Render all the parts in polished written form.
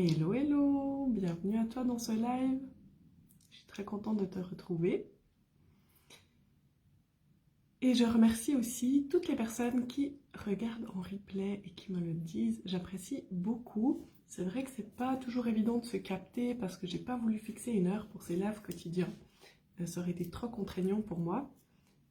Hello, hello, bienvenue à toi dans ce live. Je suis très contente de te retrouver. Et je remercie aussi toutes les personnes qui regardent en replay et qui me le disent. J'apprécie beaucoup. C'est vrai que c'est pas toujours évident de se capter parce que j'ai pas voulu fixer une heure pour ces lives quotidiens. Ça aurait été trop contraignant pour moi.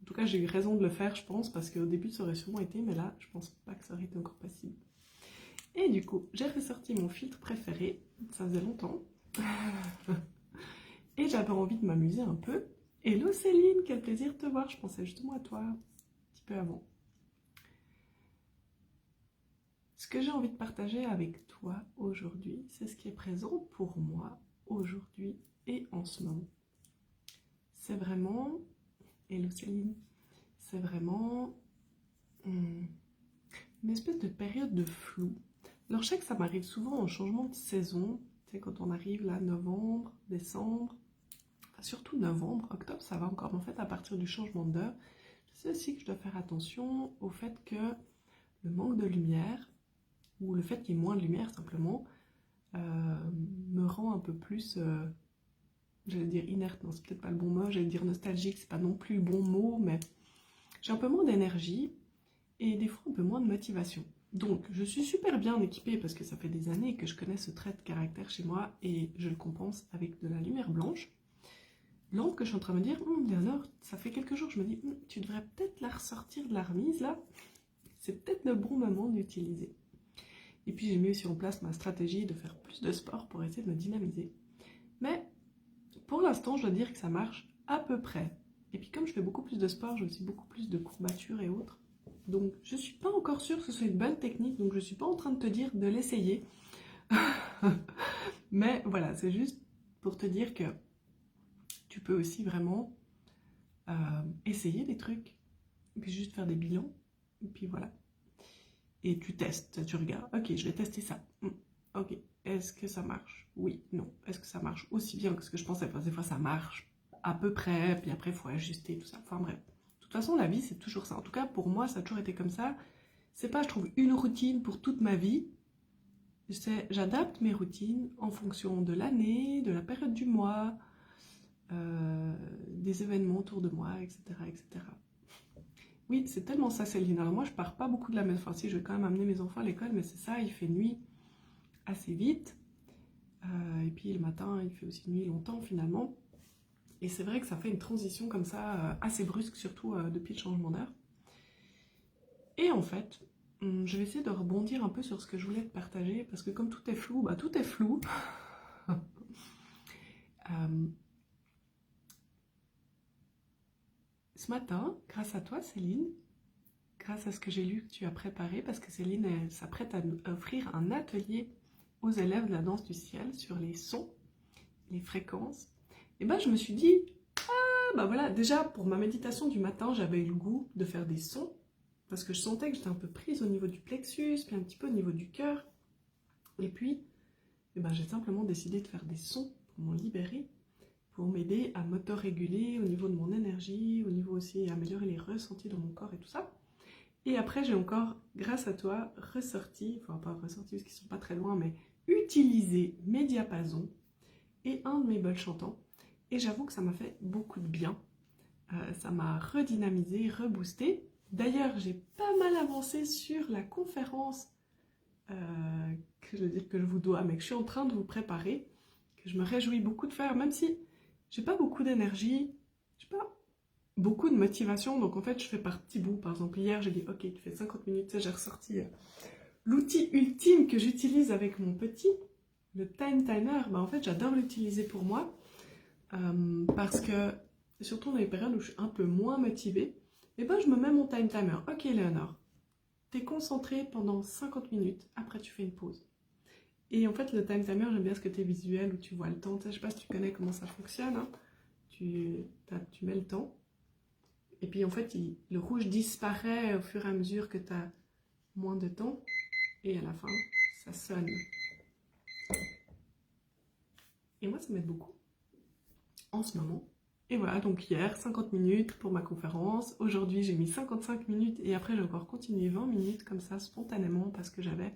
En tout cas, j'ai eu raison de le faire, je pense, parce qu'au début, ça aurait sûrement été, mais là, je pense pas que ça aurait été encore possible. Et du coup, j'ai ressorti mon filtre préféré, ça faisait longtemps, et j'avais envie de m'amuser un peu. Hello Céline, quel plaisir de te voir, je pensais justement à toi, un petit peu avant. Ce que j'ai envie de partager avec toi aujourd'hui, c'est ce qui est présent pour moi aujourd'hui et en ce moment. C'est vraiment, hello Céline, c'est vraiment une espèce de période de flou. Alors je sais que ça m'arrive souvent en changement de saison, tu sais, quand on arrive là, novembre, décembre, enfin, surtout novembre, octobre, ça va encore, mais en fait à partir du changement d'heure, je sais aussi que je dois faire attention au fait que le manque de lumière, ou le fait qu'il y ait moins de lumière simplement, me rend un peu plus, j'allais dire inerte, non c'est peut-être pas le bon mot, j'allais dire nostalgique, c'est pas non plus le bon mot, mais j'ai un peu moins d'énergie, et des fois un peu moins de motivation. Donc, je suis super bien équipée parce que ça fait des années que je connais ce trait de caractère chez moi et je le compense avec de la lumière blanche. Lampe que je suis en train de me dire, Léonore, ça fait quelques jours, je me dis, tu devrais peut-être la ressortir de la remise là. C'est peut-être le bon moment d'utiliser. Et puis j'ai mis aussi en place ma stratégie de faire plus de sport pour essayer de me dynamiser. Mais pour l'instant, je dois dire que ça marche à peu près. Et puis comme je fais beaucoup plus de sport, j'ai aussi beaucoup plus de courbatures et autres. Donc, je ne suis pas encore sûre que ce soit une bonne technique, donc je ne suis pas en train de te dire de l'essayer. Mais voilà, c'est juste pour te dire que tu peux aussi vraiment essayer des trucs, et puis juste faire des bilans, et puis voilà. Et tu testes, tu regardes, ok, je vais tester ça. Ok, est-ce que ça marche? Oui, non. Est-ce que ça marche aussi bien que ce que je pensais? Parce que des fois, ça marche à peu près, puis après, il faut ajuster, tout ça. Enfin bref. De toute façon, la vie, c'est toujours ça. En tout cas, pour moi, ça a toujours été comme ça. C'est pas, je trouve, une routine pour toute ma vie. J'adapte mes routines en fonction de l'année, de la période du mois, des événements autour de moi, etc., etc. Oui, c'est tellement ça, Céline. Alors moi, je pars pas beaucoup de la maison. Enfin, si, je vais quand même amener mes enfants à l'école, mais c'est ça, il fait nuit assez vite. Et puis le matin, il fait aussi nuit longtemps, finalement. Et c'est vrai que ça fait une transition comme ça, assez brusque, surtout depuis le changement d'heure. Et en fait, je vais essayer de rebondir un peu sur ce que je voulais te partager, parce que comme tout est flou, bah tout est flou. Ce matin, grâce à toi Céline, grâce à ce que j'ai lu que tu as préparé, parce que Céline s'apprête à offrir un atelier aux élèves de la danse du ciel sur les sons, les fréquences, et ben je me suis dit, ah bah voilà, déjà pour ma méditation du matin, j'avais eu le goût de faire des sons, parce que je sentais que j'étais un peu prise au niveau du plexus, puis un petit peu au niveau du cœur. Et puis, eh ben, j'ai simplement décidé de faire des sons pour m'en libérer, pour m'aider à m'auto-réguler au niveau de mon énergie, au niveau aussi améliorer les ressentis dans mon corps et tout ça. Et après, j'ai encore, grâce à toi, ressorti, enfin pas ressorti parce qu'ils sont pas très loin, mais utilisé mes diapasons et un de mes bols chantants. Et j'avoue que ça m'a fait beaucoup de bien. Ça m'a redynamisé, reboosté. D'ailleurs, j'ai pas mal avancé sur la conférence que je vous dois, mais que je suis en train de vous préparer, que je me réjouis beaucoup de faire, même si j'ai pas beaucoup d'énergie, j'ai pas beaucoup de motivation, donc en fait je fais par petits bouts. Par exemple hier j'ai dit ok, tu fais 50 minutes, j'ai ressorti l'outil ultime que j'utilise avec mon petit, le time timer. Bah, en fait j'adore l'utiliser pour moi, parce que surtout dans les périodes où je suis un peu moins motivée, et ben je me mets mon time timer. Ok Léonore, t'es concentrée pendant 50 minutes, après tu fais une pause. Et en fait, le time timer, j'aime bien ce côté visuel où tu vois le temps. Je sais pas si tu connais comment ça fonctionne. Hein. Tu mets le temps. Et puis en fait, le rouge disparaît au fur et à mesure que tu as moins de temps. Et à la fin, ça sonne. Et moi, ça m'aide beaucoup en ce moment. Et voilà, donc hier, 50 minutes pour ma conférence. Aujourd'hui, j'ai mis 55 minutes. Et après, j'ai encore continué 20 minutes comme ça, spontanément, parce que j'avais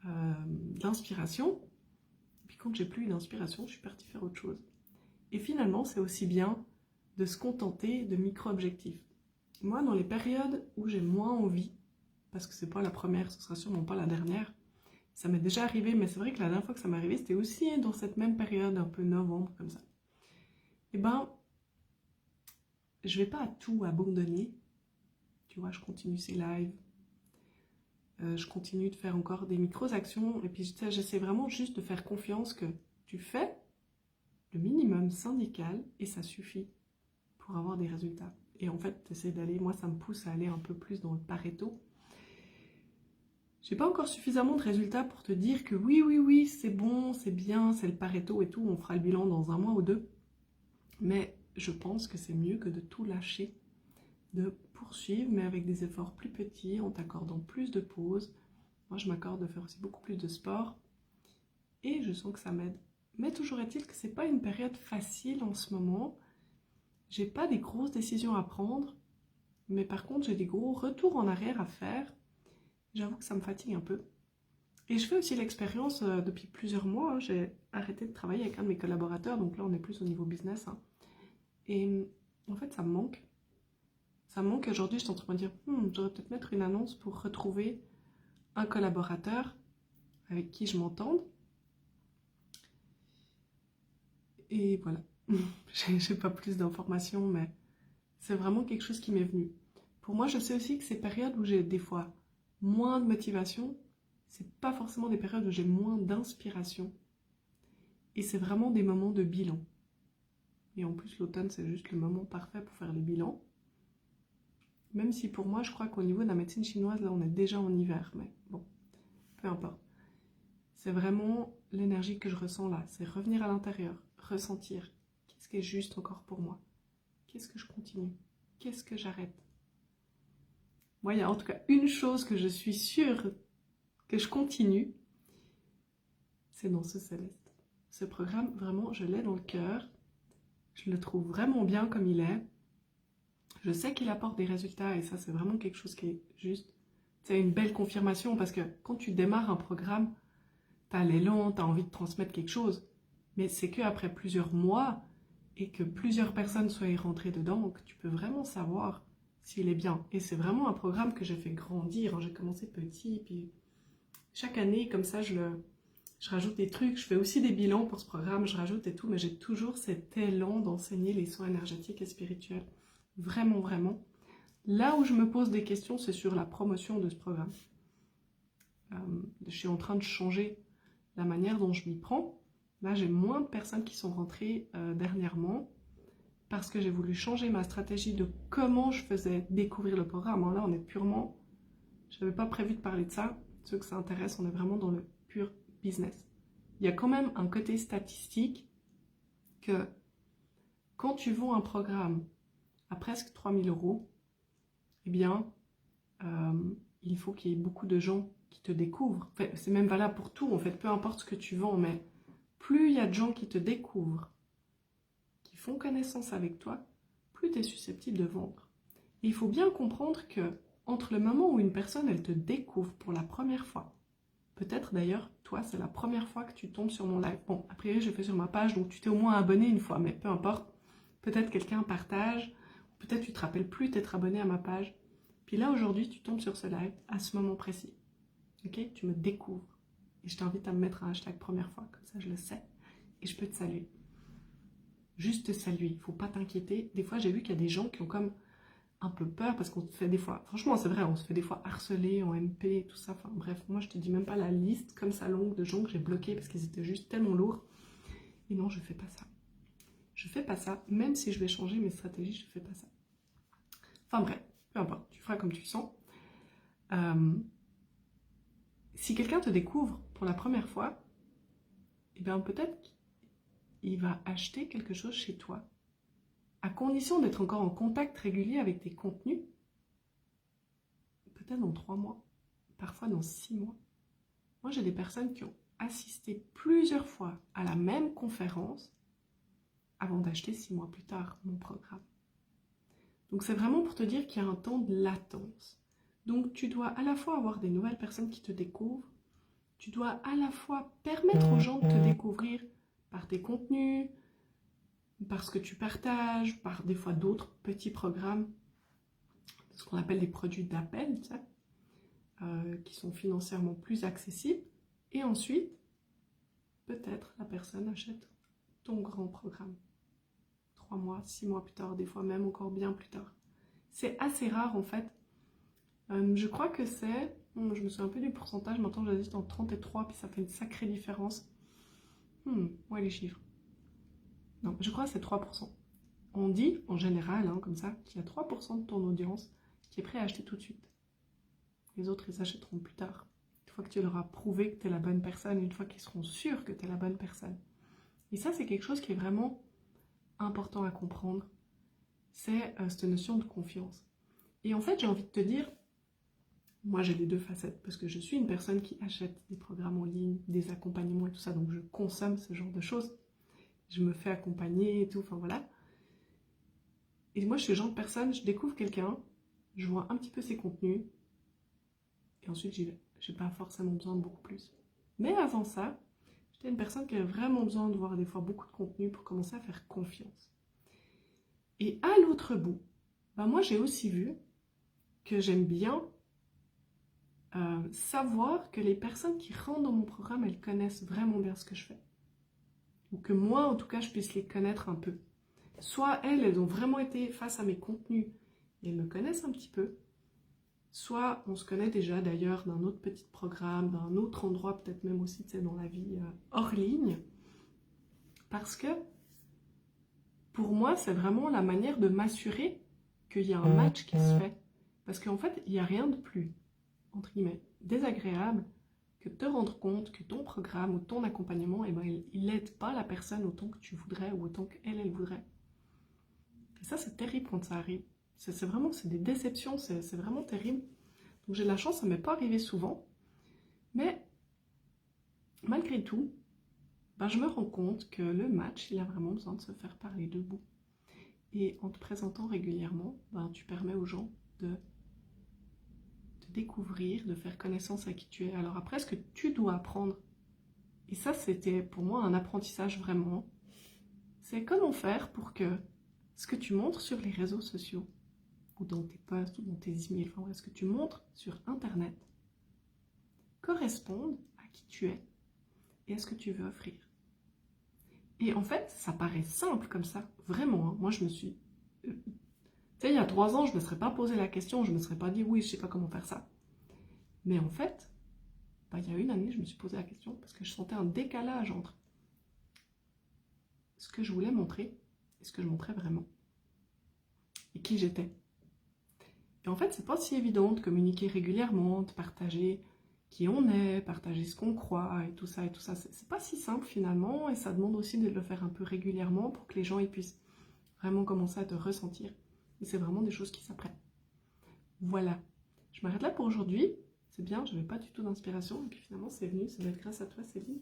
de l'inspiration. Puis quand j'ai plus eu d'inspiration, je suis partie faire autre chose. Et finalement, c'est aussi bien de se contenter de micro-objectifs. Moi, dans les périodes où j'ai moins envie, parce que c'est pas la première, ce sera sûrement pas la dernière, ça m'est déjà arrivé, mais c'est vrai que la dernière fois que ça m'est arrivé, c'était aussi dans cette même période, un peu novembre, comme ça. Eh ben, je vais pas tout abandonner. Tu vois, je continue ces lives, je continue de faire encore des micro-actions, et puis j'essaie vraiment juste de faire confiance que tu fais le minimum syndical, et ça suffit pour avoir des résultats. Et en fait, tu essaies d'aller, moi ça me pousse à aller un peu plus dans le Pareto. J'ai pas encore suffisamment de résultats pour te dire que oui, c'est bon, c'est bien, c'est le Pareto et tout, on fera le bilan dans 1 mois ou 2. Mais je pense que c'est mieux que de tout lâcher, de poursuivre, mais avec des efforts plus petits, en t'accordant plus de pauses. Moi, je m'accorde de faire aussi beaucoup plus de sport, et je sens que ça m'aide. Mais toujours est-il que c'est pas une période facile en ce moment. J'ai pas des grosses décisions à prendre, mais par contre, j'ai des gros retours en arrière à faire. J'avoue que ça me fatigue un peu. Et je fais aussi l'expérience depuis plusieurs mois. Hein, j'ai arrêté de travailler avec un de mes collaborateurs, donc là on est plus au niveau business. Hein. Et en fait ça me manque. Ça me manque. Aujourd'hui je suis en train de me dire, j'aurais peut-être mettre une annonce pour retrouver un collaborateur avec qui je m'entende. Et voilà. J'ai pas plus d'informations, mais c'est vraiment quelque chose qui m'est venu. Pour moi, je sais aussi que ces périodes où j'ai des fois moins de motivation, c'est pas forcément des périodes où j'ai moins d'inspiration. Et c'est vraiment des moments de bilan. Et en plus, l'automne, c'est juste le moment parfait pour faire les bilans. Même si pour moi, je crois qu'au niveau de la médecine chinoise, là, on est déjà en hiver. Mais bon, peu importe. C'est vraiment l'énergie que je ressens là. C'est revenir à l'intérieur, ressentir. Qu'est-ce qui est juste encore pour moi? Qu'est-ce que je continue? Qu'est-ce que j'arrête? Moi, il y a en tout cas une chose que je suis sûre que je continue, c'est dans ce céleste. Ce programme, vraiment, je l'ai dans le cœur. Je le trouve vraiment bien comme il est. Je sais qu'il apporte des résultats et ça, c'est vraiment quelque chose qui est juste... C'est une belle confirmation parce que quand tu démarres un programme, t'as l'élan, t'as envie de transmettre quelque chose. Mais c'est qu'après plusieurs mois et que plusieurs personnes soient rentrées dedans que tu peux vraiment savoir s'il est bien. Et c'est vraiment un programme que j'ai fait grandir. J'ai commencé petit, puis chaque année, comme ça, je rajoute des trucs. Je fais aussi des bilans pour ce programme, je rajoute et tout, mais j'ai toujours cet élan d'enseigner les soins énergétiques et spirituels. Vraiment, vraiment. Là où je me pose des questions, c'est sur la promotion de ce programme. Je suis en train de changer la manière dont je m'y prends. Là, j'ai moins de personnes qui sont rentrées dernièrement parce que j'ai voulu changer ma stratégie de comment je faisais découvrir le programme. Là, on est purement... Je n'avais pas prévu de parler de ça. Ceux que ça intéresse, on est vraiment dans le pur business. Il y a quand même un côté statistique que quand tu vends un programme à presque 3 000 €, eh bien, il faut qu'il y ait beaucoup de gens qui te découvrent. Enfin, c'est même valable pour tout, en fait, peu importe ce que tu vends, mais plus il y a de gens qui te découvrent, qui font connaissance avec toi, plus tu es susceptible de vendre. Et il faut bien comprendre que entre le moment où une personne, elle te découvre pour la première fois, peut-être d'ailleurs, toi, c'est la première fois que tu tombes sur mon live. Bon, a priori, je fais sur ma page, donc tu t'es au moins abonné une fois, mais peu importe. Peut-être quelqu'un partage, peut-être tu te rappelles plus d'être abonné à ma page. Puis là, aujourd'hui, tu tombes sur ce live à ce moment précis. Ok? Tu me découvres. Et je t'invite à me mettre un hashtag première fois, comme ça je le sais. Et je peux te saluer. Juste te saluer, il ne faut pas t'inquiéter. Des fois, j'ai vu qu'il y a des gens qui ont comme un peu peur parce qu'on se fait des fois, franchement c'est vrai, on se fait des fois harceler en MP et tout ça, enfin bref, moi je te dis même pas la liste comme ça longue de gens que j'ai bloqués parce qu'ils étaient juste tellement lourds. Et non, je fais pas ça. Je fais pas ça, même si je vais changer mes stratégies, je fais pas ça. Enfin bref, peu importe, tu feras comme tu sens. Si quelqu'un te découvre pour la première fois, eh bien peut-être qu'il va acheter quelque chose chez toi, à condition d'être encore en contact régulier avec tes contenus, peut-être dans 3 mois, parfois dans 6 mois. Moi, j'ai des personnes qui ont assisté plusieurs fois à la même conférence avant d'acheter 6 mois plus tard mon programme. Donc, c'est vraiment pour te dire qu'il y a un temps de latence. Donc, tu dois à la fois avoir des nouvelles personnes qui te découvrent Tu dois à la fois permettre aux gens de te découvrir par tes contenus, par ce que tu partages, par des fois d'autres petits programmes, ce qu'on appelle des produits d'appel, tu sais, qui sont financièrement plus accessibles. Et ensuite, peut-être la personne achète ton grand programme. 3 mois, 6 mois plus tard, des fois même encore bien plus tard. C'est assez rare en fait. Je crois que c'est, je me souviens un peu du pourcentage, maintenant j'hésite entre 30 et 3, puis ça fait une sacrée différence. Ouais, les chiffres. Non, je crois que c'est 3%. On dit, en général, comme ça, qu'il y a 3% de ton audience qui est prêt à acheter tout de suite. Les autres, ils achèteront plus tard. Une fois que tu leur as prouvé que tu es la bonne personne, une fois qu'ils seront sûrs que tu es la bonne personne. Et ça, c'est quelque chose qui est vraiment important à comprendre. C'est cette notion de confiance. Et en fait, j'ai envie de te dire, moi j'ai les deux facettes, parce que je suis une personne qui achète des programmes en ligne, des accompagnements et tout ça, donc je consomme ce genre de choses. Je me fais accompagner et tout, enfin voilà. Et moi je suis le genre de personne, je découvre quelqu'un, je vois un petit peu ses contenus, et ensuite j'y vais. Je n'ai pas forcément besoin de beaucoup plus. Mais avant ça, j'étais une personne qui avait vraiment besoin de voir des fois beaucoup de contenu pour commencer à faire confiance. Et à l'autre bout, moi j'ai aussi vu que j'aime bien savoir que les personnes qui rentrent dans mon programme, elles connaissent vraiment bien ce que je fais. Ou que moi, en tout cas, je puisse les connaître un peu. Soit elles ont vraiment été face à mes contenus et elles me connaissent un petit peu. Soit on se connaît déjà d'ailleurs d'un autre petit programme, d'un autre endroit, peut-être même aussi dans la vie hors ligne. Parce que pour moi, c'est vraiment la manière de m'assurer qu'il y a un match qui se fait. Parce qu'en fait, il n'y a rien de plus, entre guillemets, désagréable que de te rendre compte que ton programme ou ton accompagnement, il n'aide pas la personne autant que tu voudrais ou autant qu'elle, elle voudrait. Et ça, c'est terrible quand ça arrive. C'est vraiment, c'est des déceptions, c'est vraiment terrible. Donc j'ai de la chance, ça ne m'est pas arrivé souvent. Mais malgré tout, je me rends compte que le match, il a vraiment besoin de se faire par les deux bouts. Et en te présentant régulièrement, tu permets aux gens de te découvrir, de faire connaissance à qui tu es. Alors après, ce que tu dois apprendre, et ça c'était pour moi un apprentissage vraiment, c'est comment faire pour que ce que tu montres sur les réseaux sociaux, ou dans tes posts, ou dans tes emails, enfin, ce que tu montres sur Internet, corresponde à qui tu es et à ce que tu veux offrir. Et en fait, ça paraît simple comme ça, vraiment. Moi, je me suis... Tu sais, il y a 3 ans, je ne me serais pas posé la question, je ne me serais pas dit, oui, je ne sais pas comment faire ça. Mais en fait, il y a une année, je me suis posé la question parce que je sentais un décalage entre ce que je voulais montrer et ce que je montrais vraiment. Et qui j'étais. Et en fait, c'est pas si évident de communiquer régulièrement, de partager qui on est, partager ce qu'on croit et tout ça et tout ça. C'est pas si simple finalement et ça demande aussi de le faire un peu régulièrement pour que les gens ils puissent vraiment commencer à te ressentir. Et c'est vraiment des choses qui s'apprennent. Voilà. Je m'arrête là pour aujourd'hui. C'est bien, je n'avais pas du tout d'inspiration et puis finalement c'est venu, ça doit être grâce à toi Céline.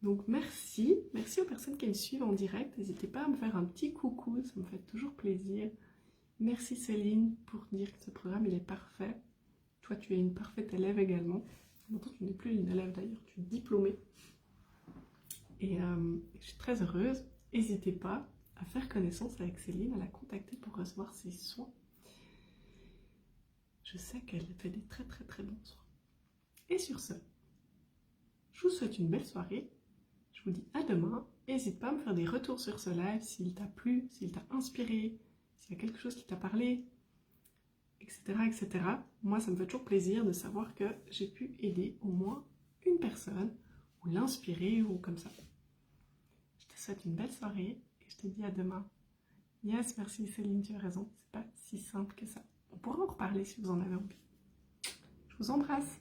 Donc merci aux personnes qui me suivent en direct. N'hésitez pas à me faire un petit coucou, ça me fait toujours plaisir. Merci Céline pour dire que ce programme il est parfait. Toi tu es une parfaite élève également. Maintenant tu n'es plus une élève d'ailleurs, tu es diplômée. Et je suis très heureuse. N'hésitez pas à faire connaissance avec Céline, à la contacter pour recevoir ses soins. Je sais qu'elle fait des très très très bons soins. Et sur ce, je vous souhaite une belle soirée. Je vous dis à demain. N'hésite pas à me faire des retours sur ce live s'il t'a plu, s'il t'a inspiré, s'il y a quelque chose qui t'a parlé, etc., etc. Moi, ça me fait toujours plaisir de savoir que j'ai pu aider au moins une personne ou l'inspirer ou comme ça. Je te souhaite une belle soirée et je te dis à demain. Yes, merci Céline, tu as raison. C'est pas si simple que ça. On pourra en reparler si vous en avez envie. Je vous embrasse.